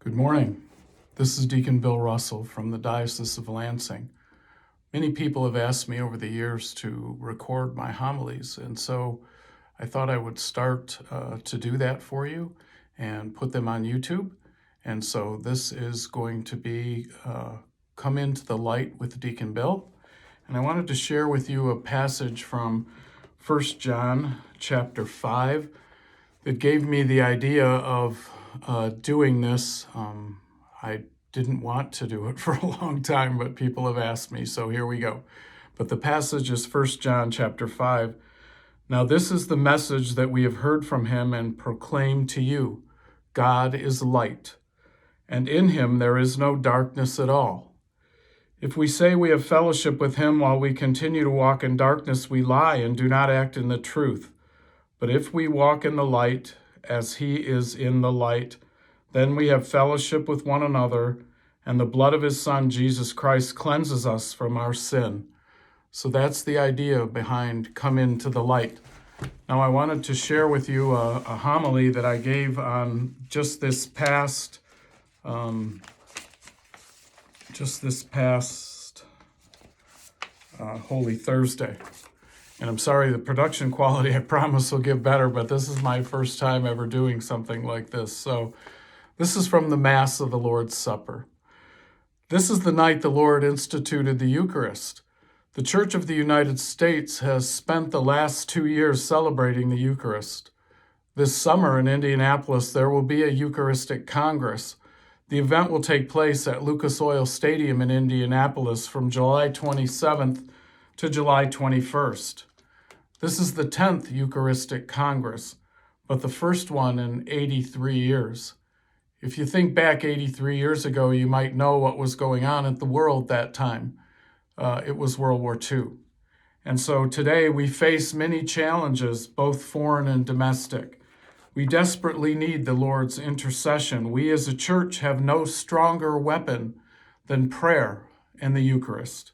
Good morning. This is Deacon Bill Russell from the Diocese of Lansing. Many people have asked me over the years to record my homilies, and so I thought I would start to do that for you and put them on YouTube. And so this is going to be Come Into the Light with Deacon Bill. And I wanted to share with you a passage from 1 John chapter 5 that gave me the idea of doing this. I didn't want to do it for a long time, but people have asked me, so here we go. But the passage is 1 John chapter 5. Now this is the message that we have heard from him and proclaim to you. God is light, and in him there is no darkness at all. If we say we have fellowship with him while we continue to walk in darkness, we lie and do not act in the truth. But if we walk in the light, as he is in the light, then we have fellowship with one another, and the blood of his Son, Jesus Christ, cleanses us from our sin. So that's the idea behind Come Into the Light. Now I wanted to share with you a homily that I gave on just this past Holy Thursday. And I'm sorry, the production quality, I promise, will get better, but this is my first time ever doing something like this. So this is from the Mass of the Lord's Supper. This is the night the Lord instituted the Eucharist. The Church of the United States has spent the last 2 years celebrating the Eucharist. This summer in Indianapolis, there will be a Eucharistic Congress. The event will take place at Lucas Oil Stadium in Indianapolis from July 27th to July 21st. This is the 10th Eucharistic Congress, but the first one in 83 years. If you think back 83 years ago, you might know what was going on in the world that time. It was World War II. And so today we face many challenges, both foreign and domestic. We desperately need the Lord's intercession. We as a church have no stronger weapon than prayer and the Eucharist.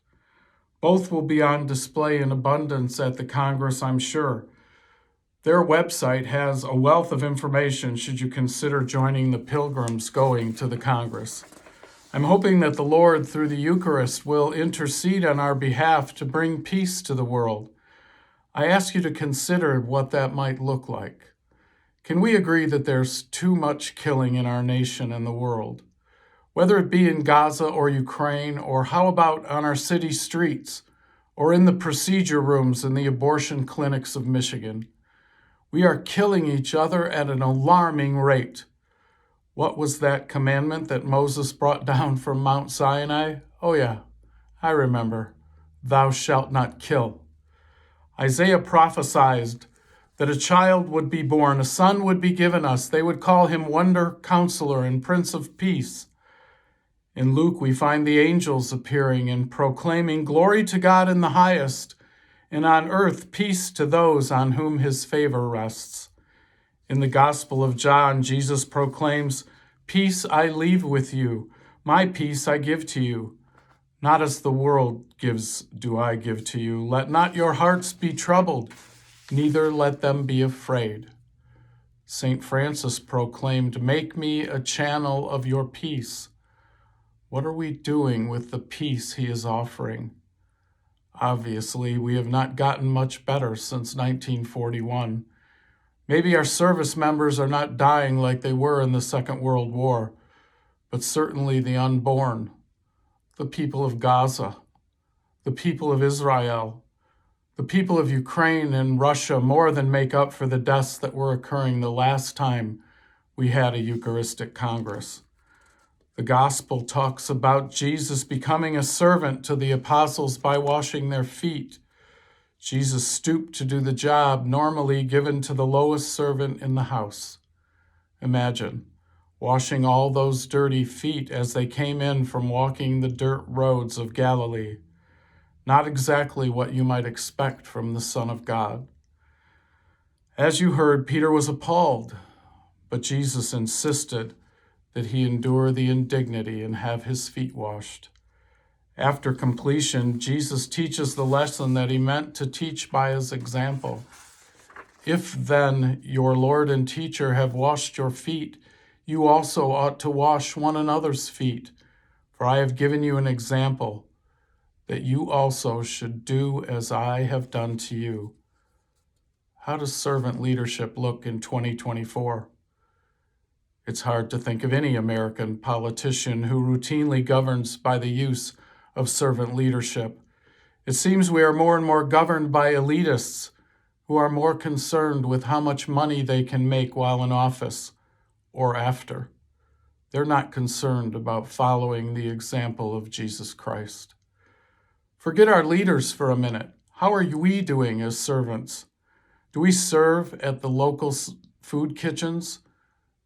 Both will be on display in abundance at the Congress, I'm sure. Their website has a wealth of information should you consider joining the pilgrims going to the Congress. I'm hoping that the Lord, through the Eucharist, will intercede on our behalf to bring peace to the world. I ask you to consider what that might look like. Can we agree that there's too much killing in our nation and the world? Whether it be in Gaza or Ukraine, or how about on our city streets, or in the procedure rooms in the abortion clinics of Michigan? We are killing each other at an alarming rate. What was that commandment that Moses brought down from Mount Sinai? Oh yeah, I remember. Thou shalt not kill. Isaiah prophesied that a child would be born, a son would be given us. They would call him Wonder Counselor and Prince of Peace. In Luke, we find the angels appearing and proclaiming glory to God in the highest, and on earth peace to those on whom his favor rests. In the Gospel of John, Jesus proclaims, "Peace I leave with you, my peace I give to you. Not as the world gives do I give to you. Let not your hearts be troubled, neither let them be afraid." St. Francis proclaimed, "Make me a channel of your peace." What are we doing with the peace he is offering? Obviously, we have not gotten much better since 1941. Maybe our service members are not dying like they were in the Second World War, but certainly the unborn, the people of Gaza, the people of Israel, the people of Ukraine and Russia more than make up for the deaths that were occurring the last time we had a Eucharistic Congress. The gospel talks about Jesus becoming a servant to the apostles by washing their feet. Jesus stooped to do the job normally given to the lowest servant in the house. Imagine washing all those dirty feet as they came in from walking the dirt roads of Galilee. Not exactly what you might expect from the Son of God. As you heard, Peter was appalled, but Jesus insisted that he endure the indignity and have his feet washed. After completion, Jesus teaches the lesson that he meant to teach by his example. If then your Lord and teacher have washed your feet, you also ought to wash one another's feet, for I have given you an example, that you also should do as I have done to you. How does servant leadership look in 2024? It's hard to think of any American politician who routinely governs by the use of servant leadership. It seems we are more and more governed by elitists who are more concerned with how much money they can make while in office or after. They're not concerned about following the example of Jesus Christ. Forget our leaders for a minute. How are we doing as servants? Do we serve at the local food kitchens?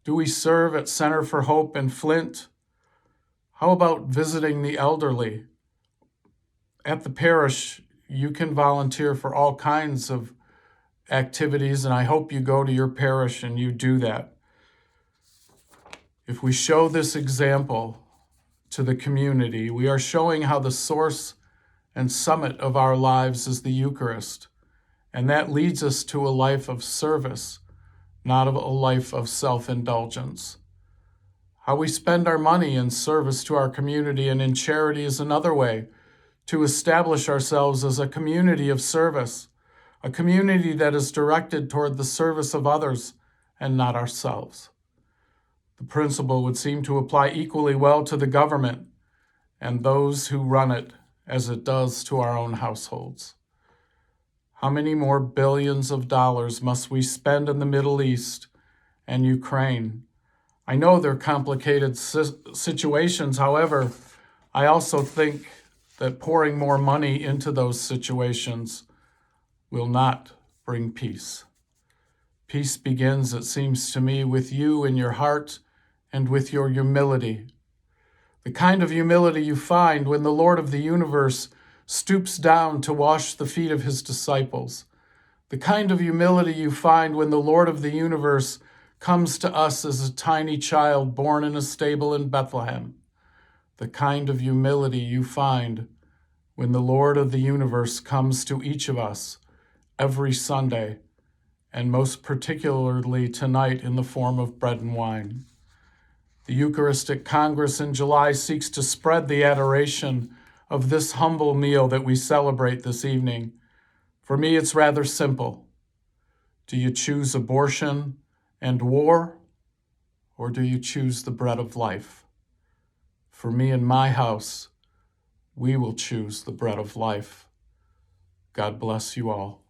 Do we serve at Center for Hope in Flint? How about visiting the elderly? At the parish, you can volunteer for all kinds of activities, and I hope you go to your parish and you do that. If we show this example to the community, we are showing how the source and summit of our lives is the Eucharist, and that leads us to a life of service, not a life of self-indulgence. How we spend our money in service to our community and in charity is another way to establish ourselves as a community of service, a community that is directed toward the service of others and not ourselves. The principle would seem to apply equally well to the government and those who run it as it does to our own households. How many more billions of dollars must we spend in the Middle East and Ukraine? I know they're complicated situations. However, I also think that pouring more money into those situations will not bring peace. Peace begins, it seems to me, with you in your heart and with your humility. The kind of humility you find when the Lord of the universe stoops down to wash the feet of his disciples. The kind of humility you find when the Lord of the universe comes to us as a tiny child born in a stable in Bethlehem. The kind of humility you find when the Lord of the universe comes to each of us every Sunday, and most particularly tonight in the form of bread and wine. The Eucharistic Congress in July seeks to spread the adoration of this humble meal that we celebrate this evening. For me, it's rather simple. Do you choose abortion and war, or do you choose the bread of life? For me and my house, we will choose the bread of life. God bless you all.